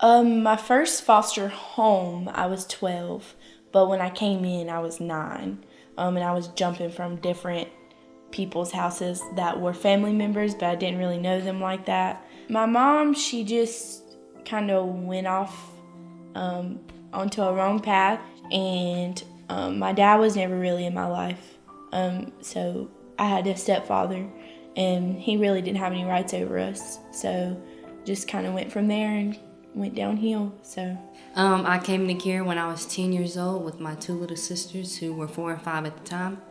My first foster home, I was 12, but when I came in, I was 9. And I was jumping from different people's houses that were family members, but I didn't really know them like that. My mom, she just kind of went off onto a wrong path, and my dad was never really in my life. So I had a stepfather, and he really didn't have any rights over us. So just kind of went from there and went downhill. So I came into care when I was 10 years old with my 2 little sisters who were 4 and 5 at the time.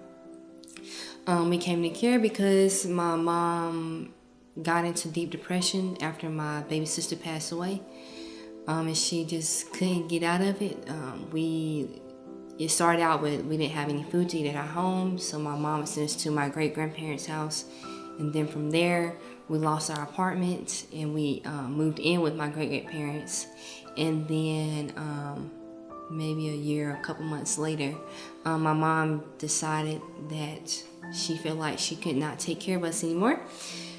We came to care because my mom got into deep depression after my baby sister passed away, and she just couldn't get out of it. It started out with we didn't have any food to eat at our home, so my mom sent us to my great-grandparents' house, and then from there we lost our apartment and we moved in with my great-grandparents, and then maybe a couple months later, my mom decided that she felt like she could not take care of us anymore.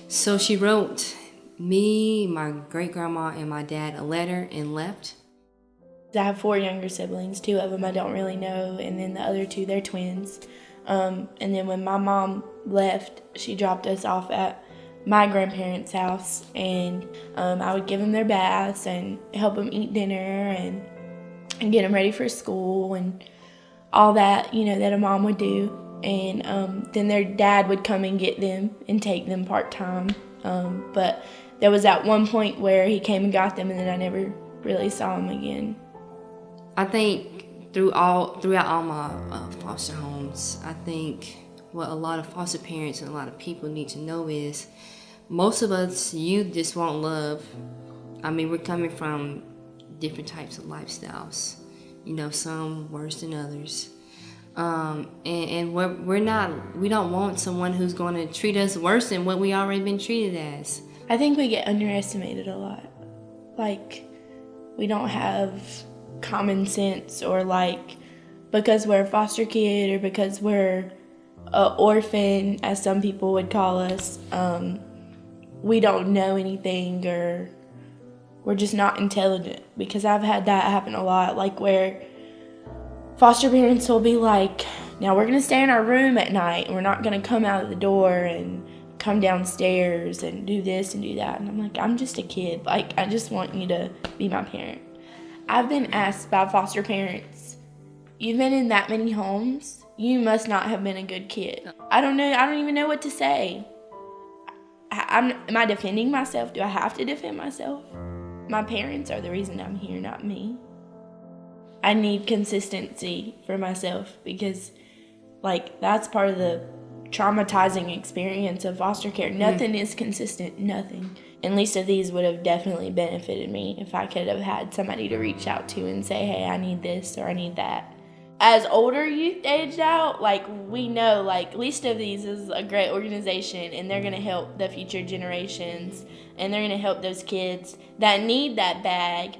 So she wrote me, my great-grandma, and my dad a letter and left. I have 4 younger siblings. 2 of them I don't really know, and then the other 2, they're twins. And then when my mom left, she dropped us off at my grandparents' house, and I would give them their baths and help them eat dinner and get them ready for school and all that, that a mom would do. And then their dad would come and get them and take them part-time. But there was at one point where he came and got them, and then I never really saw him again. I think throughout all my foster homes, I think what a lot of foster parents and a lot of people need to know is most of us, you just want love. I mean, we're coming from different types of lifestyles, some worse than others. And we don't want someone who's going to treat us worse than what we already been treated as. I think we get underestimated a lot. Like, we don't have common sense, or because we're a foster kid or because we're an orphan, as some people would call us, we don't know anything, or we're just not intelligent. Because I've had that happen a lot, where foster parents will be like, now we're going to stay in our room at night, and we're not going to come out of the door and come downstairs and do this and do that. And I'm like, I'm just a kid. I just want you to be my parent. I've been asked by foster parents, you've been in that many homes, you must not have been a good kid. I don't know. I don't even know what to say. Am I defending myself? Do I have to defend myself? My parents are the reason I'm here, not me. I need consistency for myself because, that's part of the traumatizing experience of foster care. Nothing is consistent, nothing. And least of these would have definitely benefited me if I could have had somebody to reach out to and say, hey, I need this or I need that. As older youth aged out, we know, Least of These is a great organization, and they're going to help the future generations, and they're going to help those kids that need that bag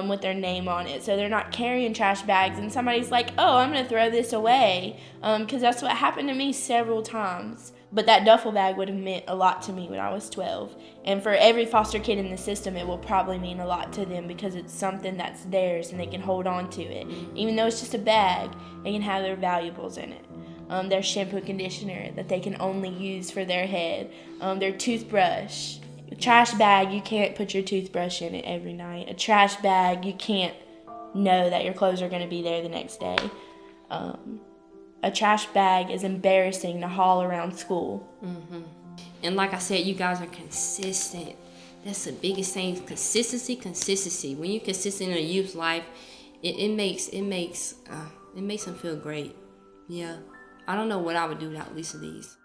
with their name on it, so they're not carrying trash bags, and somebody's like, oh, I'm going to throw this away, because that's what happened to me several times. But that duffel bag would have meant a lot to me when I was 12. And for every foster kid in the system, it will probably mean a lot to them because it's something that's theirs and they can hold on to it. Even though it's just a bag, they can have their valuables in it. Their shampoo conditioner that they can only use for their head. Their toothbrush. A trash bag, you can't put your toothbrush in it every night. A trash bag, you can't know that your clothes are going to be there the next day. A trash bag is embarrassing to haul around school. Mm-hmm. And like I said, you guys are consistent. That's the biggest thing. Consistency. When you're consistent in a youth's life, it makes them feel great. Yeah. I don't know what I would do without Least of These.